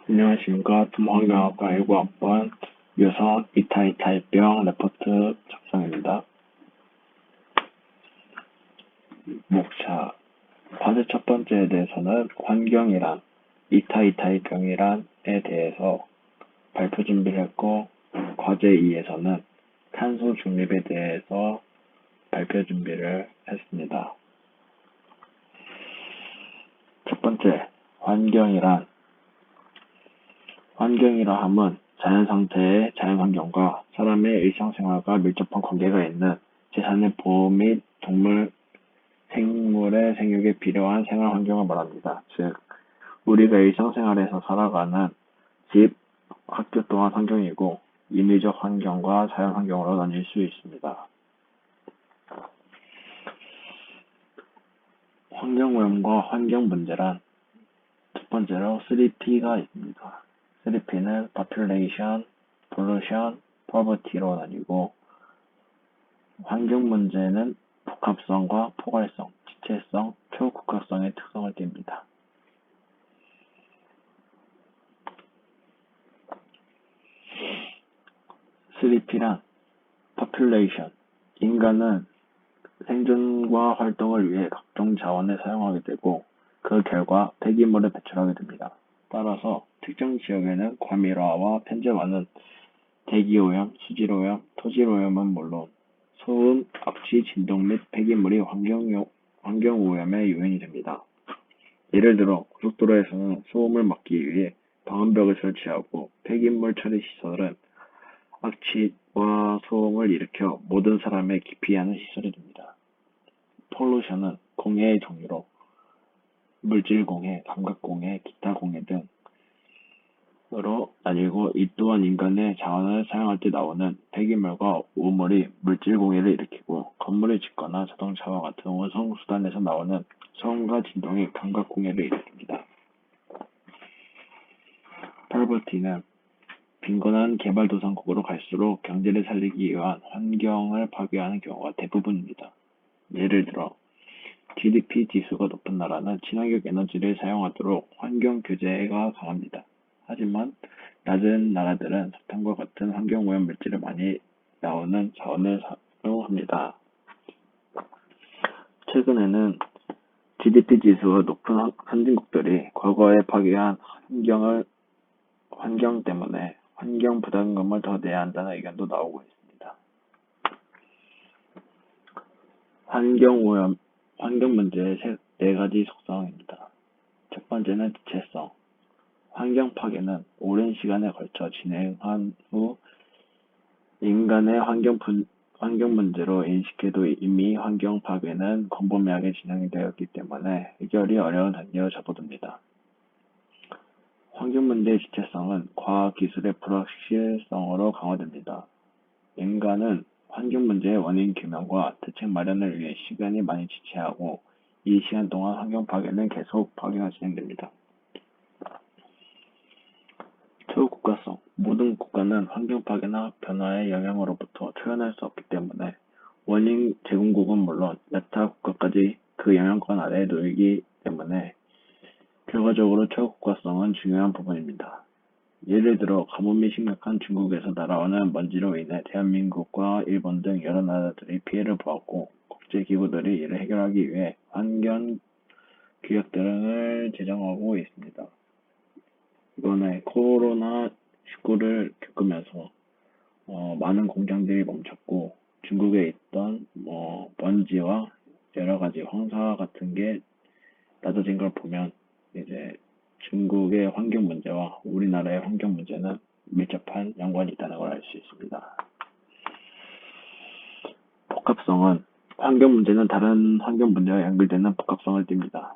안녕하십니까. 토목환경학과 19학번 유서 이타이타이병 레포트 작성입니다. 목차 과제 첫 번째에 대해서는 환경이란, 이타이타이병이란에 대해서 발표 준비를 했고, 과제 2에서는 탄소 중립에 대해서 발표 준비를 했습니다. 첫 번째, 환경이라 함은 자연상태의 자연환경과 사람의 일상생활과 밀접한 관계가 있는 재산의 보호 및 생물의 생육에 필요한 생활환경을 말합니다. 즉, 우리가 일상생활에서 살아가는 집, 학교 또한 환경이고 인위적 환경과 자연환경으로 나뉠 수 있습니다. 환경오염과 환경문제란 첫 번째로 3P가 있습니다. 3P는 Population, Pollution, Poverty로 나뉘고 환경문제는 복합성과 포괄성, 지체성, 초국가성의 특성을 띱니다. 3P란 Population, 인간은 생존과 활동을 위해 각종 자원을 사용하게 되고 그 결과 폐기물을 배출하게 됩니다. 따라서 특정 지역에는 과밀화와 편재화는 대기오염, 수질오염, 토질오염은 물론 소음, 악취, 진동 및 폐기물이 환경오염의 요인이 됩니다. 예를 들어 고속도로에서는 소음을 막기 위해 방음벽을 설치하고 폐기물 처리 시설은 악취와 소음을 일으켜 모든 사람을 기피하는 시설이 됩니다. 폴루션은 공해의 종류로 물질공해, 감각공해, 기타공해 등으로 나뉘고 이 또한 인간의 자원을 사용할 때 나오는 폐기물과 오물이 물질공해를 일으키고 건물을 짓거나 자동차와 같은 운송수단에서 나오는 소음과 진동이 감각공해를 일으킵니다. poverty는 빈곤한 개발도상국으로 갈수록 경제를 살리기 위한 환경을 파괴하는 경우가 대부분입니다. 예를 들어 GDP 지수가 높은 나라는 친환경 에너지를 사용하도록 환경 규제가 강합니다. 하지만 낮은 나라들은 석탄과 같은 환경오염 물질을 많이 나오는 자원을 사용합니다. 최근에는 GDP 지수가 높은 선진국들이 과거에 파괴한 환경 때문에 환경 부담금을 더 내야 한다는 의견도 나오고 있습니다. 환경 문제의 네 가지 속성입니다. 첫 번째는 지체성. 환경 파괴는 오랜 시간에 걸쳐 진행한 후 인간의 환경 문제로 인식해도 이미 환경 파괴는 광범위하게 진행되었기 때문에 해결이 어려운 단계로 접어듭니다. 환경 문제의 지체성은 과학 기술의 불확실성으로 강화됩니다. 인간은 환경 문제의 원인 규명과 대책 마련을 위해 시간이 많이 지체하고 이 시간 동안 환경 파괴는 계속 파괴가 진행됩니다. 초국가성. 모든 국가는 환경 파괴나 변화의 영향으로부터 초연할 수 없기 때문에 원인 제공국은 물론 여타 국가까지 그 영향권 아래에 놓이기 때문에 결과적으로 초국가성은 중요한 부분입니다. 예를 들어 가뭄이 심각한 중국에서 날아오는 먼지로 인해 대한민국과 일본 등 여러 나라들이 피해를 보았고 국제기구들이 이를 해결하기 위해 환경 규약 등을 제정하고 있습니다. 이번에 코로나19를 겪으면서 많은 공장들이 멈췄고 중국에 있던 먼지와 여러 가지 황사 같은 게 낮아진 걸 보면 이제 중국의 환경 문제와 우리나라의 환경 문제는 밀접한 연관이 있다는 걸 알 수 있습니다. 복합성은 환경 문제는 다른 환경 문제와 연결되는 복합성을 띱니다.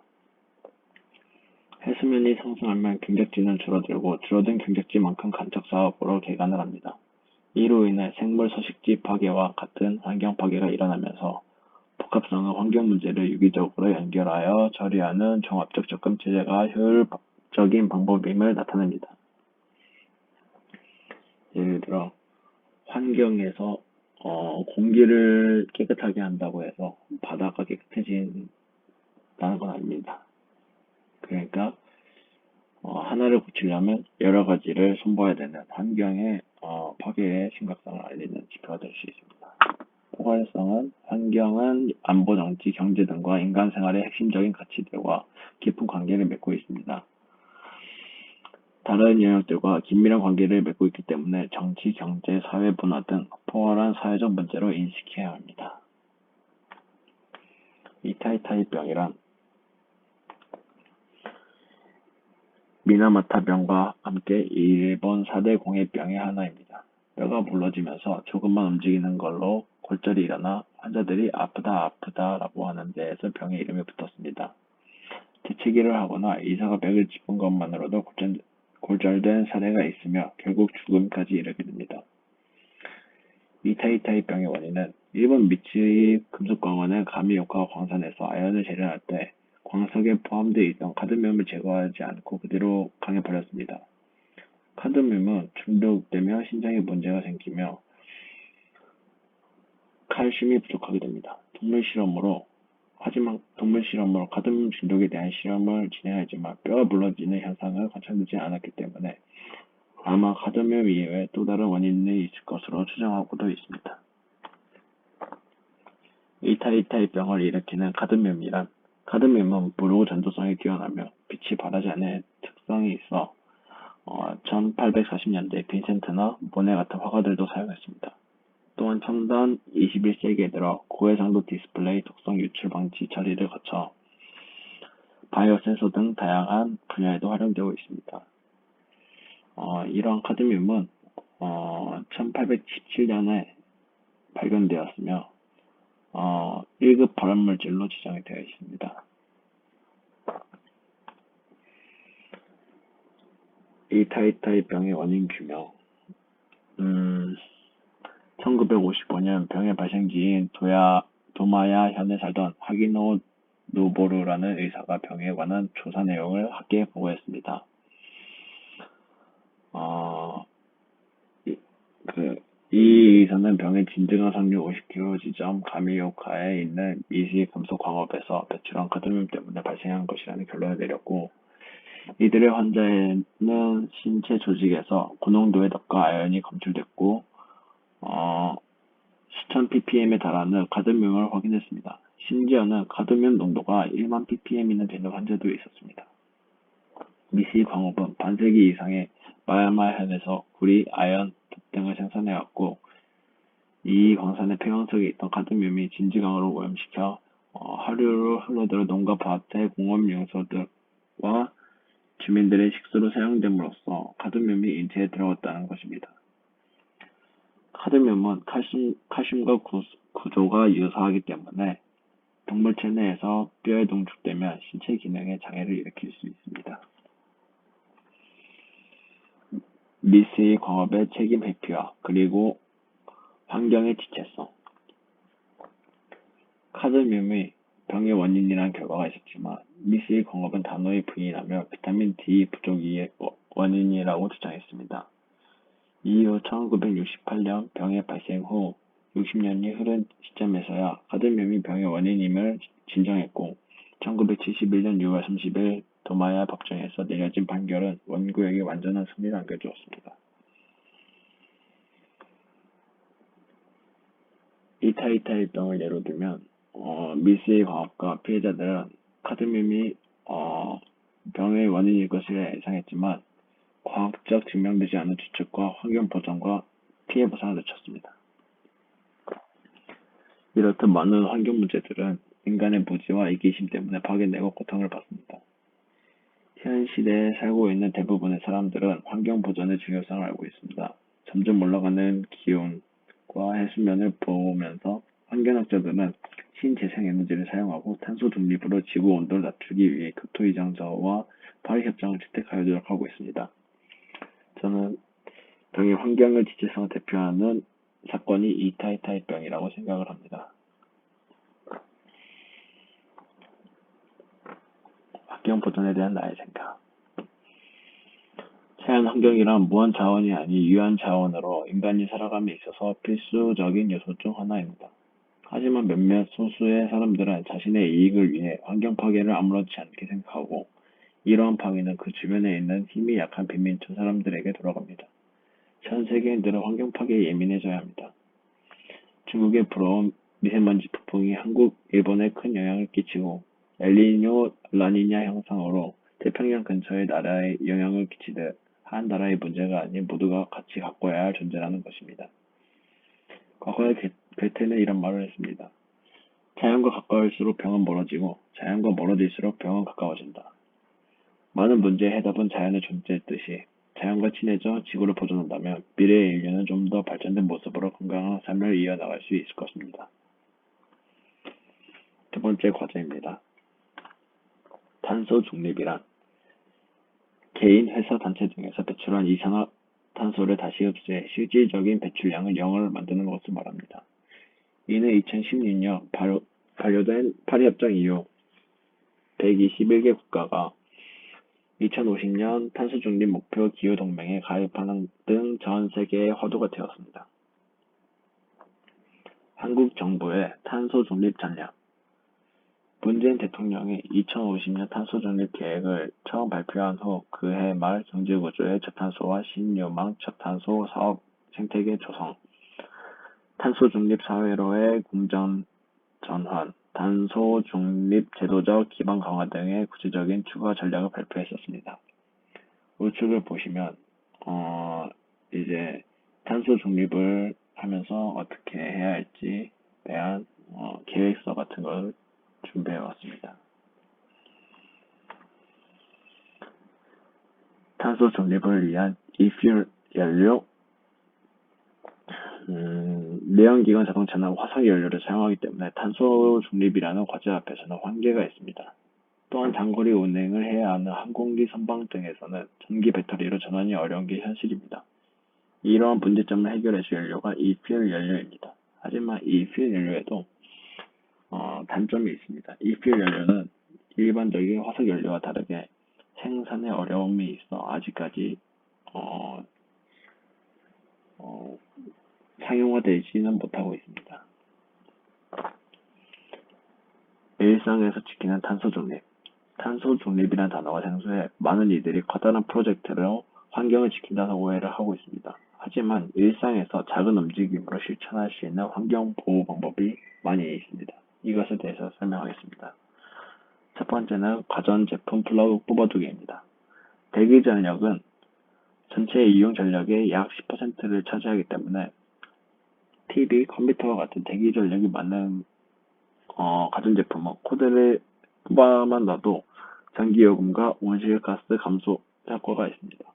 해수면이 상승하면 경작지는 줄어들고 줄어든 경작지만큼 간척 사업으로 개간을 합니다. 이로 인해 생물 서식지 파괴와 같은 환경 파괴가 일어나면서 복합성은 환경 문제를 유기적으로 연결하여 처리하는 종합적 접근 체제가 효율적인 방법임을 나타냅니다. 예를 들어 환경에서 공기를 깨끗하게 한다고 해서 바다가 깨끗해진다는 건 아닙니다. 그러니까 하나를 고치려면 여러 가지를 손봐야 되는 환경의 파괴의 심각성을 알리는 지표가 될 수 있습니다. 포괄성은 환경은 안보, 정치, 경제 등과 인간 생활의 핵심적인 가치들과 깊은 관계를 맺고 있습니다. 다른 영역들과 긴밀한 관계를 맺고 있기 때문에 정치, 경제, 사회, 문화 등 포괄한 사회적 문제로 인식해야 합니다. 이타이타이병이란 미나마타병과 함께 일본 4대 공해병의 하나입니다. 뼈가 물러지면서 조금만 움직이는 걸로 골절이 일어나 환자들이 아프다라고 하는 데에서 병의 이름이 붙었습니다. 재채기를 하거나 의사가 맥을 짚은 것만으로도 골절된 사례가 있으며 결국 죽음까지 이르게 됩니다. 이타이타이병의 원인은 일본 미츠이 금속광원의 가미오카 광산에서 아연을 재련할 때 광석에 포함되어 있던 카드뮴을 제거하지 않고 그대로 강해버렸습니다. 카드뮴은 중독되며 신장에 문제가 생기며 칼슘이 부족하게 됩니다. 하지만 동물 실험으로 카드뮴 중독에 대한 실험을 진행하지만 뼈가 물러지는 현상을 관찰되지 않았기 때문에 아마 카드뮴 이외에 또 다른 원인이 있을 것으로 추정하고도 있습니다. 이타이타이병을 일으키는 카드뮴이란 카드뮴은 무료 전도성이 뛰어나며 빛이 바라지 않는 특성이 있어 1840년대 빈센트나 모네 같은 화가들도 사용했습니다. 또한 첨단 21세기에 들어 고해상도 디스플레이 독성 유출 방지 처리를 거쳐 바이오 센서 등 다양한 분야에도 활용되고 있습니다. 이러한 카드뮴은 1817년에 발견되었으며 1급 발암물질로 지정이 되어 있습니다. 이타이타이병의 원인 규명 1955년 병의 발생지인 도마야 현에 살던 하기노 노보루라는 의사가 병에 관한 조사 내용을 학계에 보고했습니다. 이 의사는 병의 진정한 상류 50km 지점 가미오카에 있는 미시 금속 광업에서 배출한 카드뮴 때문에 발생한 것이라는 결론을 내렸고, 이들의 환자에는 신체 조직에서 고농도의 덕과 아연이 검출됐고 수천 ppm에 달하는 카드뮴을 확인했습니다. 심지어는 카드뮴 농도가 1만 ppm이나 되는 환자도 있었습니다. 미시 광업은 반세기 이상의 마야마현에서 구리, 아연 등을 생산해왔고 이 광산의 폐광석에 있던 카드뮴이 진지강으로 오염시켜 하류로 흘러들어 농가 밭의 공업 용소들과 주민들의 식수로 사용됨으로써 카드뮴이 인체에 들어갔다는 것입니다. 카드뮴은 칼슘과 구조가 유사하기 때문에 동물 체내에서 뼈에 농축되면 신체 기능에 장애를 일으킬 수 있습니다. 미스의 광업의 책임 회피와 그리고 환경의 지체성. 카드뮴이 병의 원인이라는 결과가 있었지만 미스의 광업은 단호히 부인하며 비타민 D 부족이 원인이라고 주장했습니다. 이후 1968년 병의 발생 후 60년이 흐른 시점에서야 카드뮴이 병의 원인임을 진정했고 1971년 6월 30일 도마야 법정에서 내려진 판결은 원구역의 완전한 승리를 안겨주었습니다. 이타이타이병을 예로 들면 미스의 광업과 피해자들은 카드뮴이 병의 원인일 것을 예상했지만 과학적 증명되지 않은 추측과 환경 보전과 피해 보상을 늦췄습니다. 이렇듯 많은 환경 문제들은 인간의 무지와 이기심 때문에 파괴되고 고통을 받습니다. 현 시대에 살고 있는 대부분의 사람들은 환경 보전의 중요성을 알고 있습니다. 점점 올라가는 기온과 해수면을 보면서 환경학자들은 신재생에너지를 사용하고 탄소 중립으로 지구 온도를 낮추기 위해 교토 이정저와 파리 협정을 채택하여 노력하고 있습니다. 저는 병의 환경의 지체성을 대표하는 사건이 이타이타이병이라고 생각을 합니다. 환경 보전에 대한 나의 생각. 자연 환경이란 무한 자원이 아닌 유한 자원으로 인간이 살아감에 있어서 필수적인 요소 중 하나입니다. 하지만 몇몇 소수의 사람들은 자신의 이익을 위해 환경 파괴를 아무렇지 않게 생각하고 이러한 방위는 그 주변에 있는 힘이 약한 빈민촌 사람들에게 돌아갑니다. 전 세계인들은 환경 파괴에 예민해져야 합니다. 중국의 불어온 미세먼지 폭풍이 한국, 일본에 큰 영향을 끼치고 엘니뇨, 라니냐 현상으로 태평양 근처의 나라에 영향을 끼치듯 한 나라의 문제가 아닌 모두가 같이 가꿔야 할 존재라는 것입니다. 과거에 괴테는 이런 말을 했습니다. 자연과 가까울수록 병은 멀어지고 자연과 멀어질수록 병은 가까워진다. 많은 문제의 해답은 자연의 존재였듯이 자연과 친해져 지구를 보존한다면 미래의 인류는 좀 더 발전된 모습으로 건강한 삶을 이어나갈 수 있을 것입니다. 두 번째 과제입니다. 탄소 중립이란 개인, 회사, 단체 등에서 배출한 이산화탄소를 다시 흡수해 실질적인 배출량을 0을 만드는 것을 말합니다. 이는 2016년 발효된 파리협정 이후 121개 국가가 2050년 탄소중립 목표 기후동맹에 가입하는 등 전 세계의 화두가 되었습니다. 한국 정부의 탄소중립 전략 문재인 대통령이 2050년 탄소중립 계획을 처음 발표한 후 그해 말 경제구조의 저탄소와 신유망 저탄소 사업 생태계 조성, 탄소중립 사회로의 공정 전환, 탄소중립 제도적 기반 강화 등의 구체적인 추가 전략을 발표했었습니다. 우측을 보시면 이제 탄소 중립을 하면서 어떻게 해야 할지 대한 계획서 같은 걸 준비해 왔습니다. 탄소 중립을 위한 이퓨 연료 내연기관 자동차나 화석 연료를 사용하기 때문에 탄소 중립이라는 과제 앞에서는 한계가 있습니다. 또한 장거리 운행을 해야 하는 항공기 선박 등에서는 전기 배터리로 전환이 어려운 게 현실입니다. 이러한 문제점을 해결해줄 연료가 이퓨 연료입니다. 하지만 이퓨 연료에도 단점이 있습니다. 이퓨 연료는 일반적인 화석 연료와 다르게 생산에 어려움이 있어 아직까지 상용화되지는 못하고 있습니다. 일상에서 지키는 탄소 중립. 탄소 중립이라는 단어가 생소해 많은 이들이 커다란 프로젝트로 환경을 지킨다는 오해를 하고 있습니다. 하지만 일상에서 작은 움직임으로 실천할 수 있는 환경 보호 방법이 많이 있습니다. 이것에 대해서 설명하겠습니다. 첫 번째는 가전제품 플러그 뽑아두기입니다. 대기 전력은 전체 이용 전력의 약 10%를 차지하기 때문에 TV, 컴퓨터와 같은 대기 전력이 많은 가전제품은 코드를 뽑아만 놔도 전기요금과 온실가스 감소 효과가 있습니다.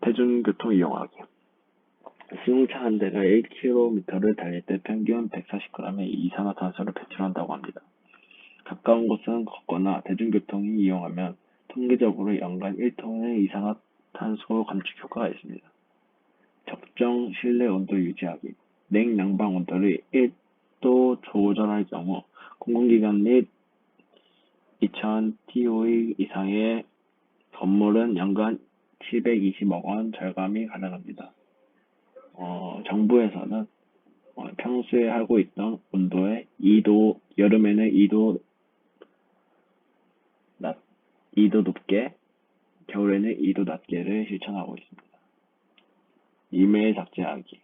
대중교통 이용하기. 승용차 한 대가 1km를 달릴 때 평균 140g의 이산화탄소를 배출한다고 합니다. 가까운 곳은 걷거나 대중교통이 이용하면 통계적으로 연간 1톤의 이산화탄소 감축 효과가 있습니다. 적정 실내 온도 유지하기. 냉난방 온도를 1도 조절할 경우 공공기관 및 2000TOE 이상의 건물은 연간 720억 원 절감이 가능합니다. 정부에서는 평소에 하고 있던 온도에 2도, 여름에는 2도 높게, 겨울에는 2도 낮게를 실천하고 있습니다. 이메일 삭제하기.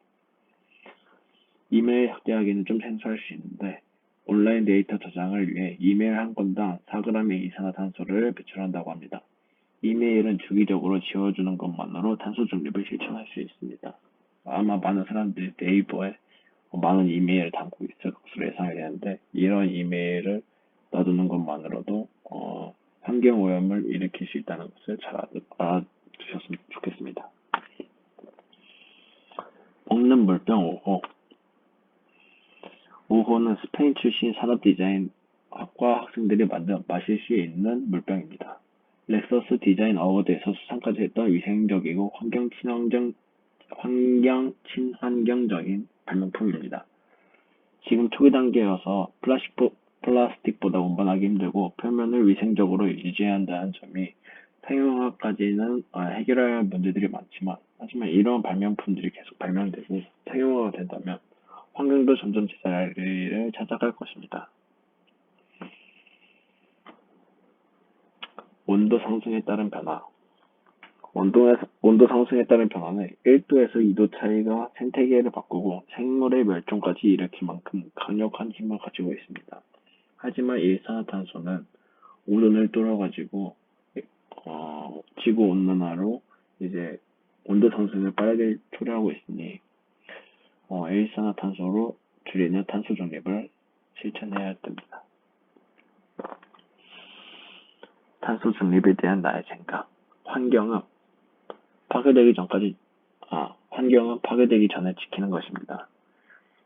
이메일 삭제하기는 좀 생소할 수 있는데 온라인 데이터 저장을 위해 이메일 한 건당 4g의 이산화탄소를 배출한다고 합니다. 이메일은 주기적으로 지워주는 것만으로 탄소 중립을 실천할 수 있습니다. 아마 많은 사람들이 네이버에 많은 이메일을 담고 있을 것으로 예상이 되는데 이런 이메일을 놔두는 것만으로도 환경 오염을 일으킬 수 있다는 것을 잘 알아두셨으면 좋겠습니다. 먹는 물병 5호. 5호는 스페인 출신 산업디자인학과 학생들이 만든 마실 수 있는 물병입니다. 렉서스 디자인 어워드에서 수상까지 했던 위생적이고 환경 친환경적인 발명품입니다. 지금 초기 단계여서 플라스틱보다 운반하기 힘들고 표면을 위생적으로 유지해야 한다는 점이 상용화까지는 해결해야 할 문제들이 많지만 하지만 이러한 발명품들이 계속 발명되고 상용화가 된다면 환경도 점점 제자리를 찾아갈 것입니다. 온도 상승에 따른 변화. 온도 상승에 따른 변화는 1도에서 2도 차이가 생태계를 바꾸고 생물의 멸종까지 일으킬 만큼 강력한 힘을 가지고 있습니다. 하지만 일산화탄소는 우른을 뚫어가지고 지구 온난화로 이제 온도 상승을 빠르게 초래하고 있으니 일산화탄소로 줄이는 탄소 중립을 실천해야 됩니다. 탄소 중립에 대한 나의 생각. 환경은 파괴되기 전에 지키는 것입니다.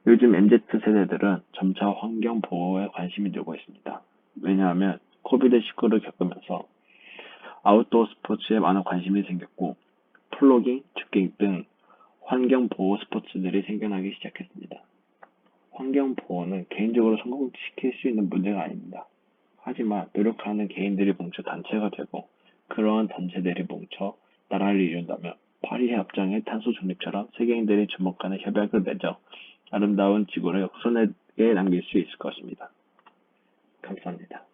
요즘 MZ 세대들은 점차 환경 보호에 관심이 늘고 있습니다. 왜냐하면 코비드19를 겪으면서 아웃도어 스포츠에 많은 관심이 생겼고 플로깅, 트레킹 등 환경 보호 스포츠들이 생겨나기 시작했습니다. 환경 보호는 개인적으로 성공시킬 수 있는 문제가 아닙니다. 하지만 노력하는 개인들이 뭉쳐 단체가 되고 그러한 단체들이 뭉쳐 나라를 이룬다면 파리 협정의 탄소 중립처럼 세계인들이 주목하는 협약을 맺어 아름다운 지구를 역선하게 남길 수 있을 것입니다. 감사합니다.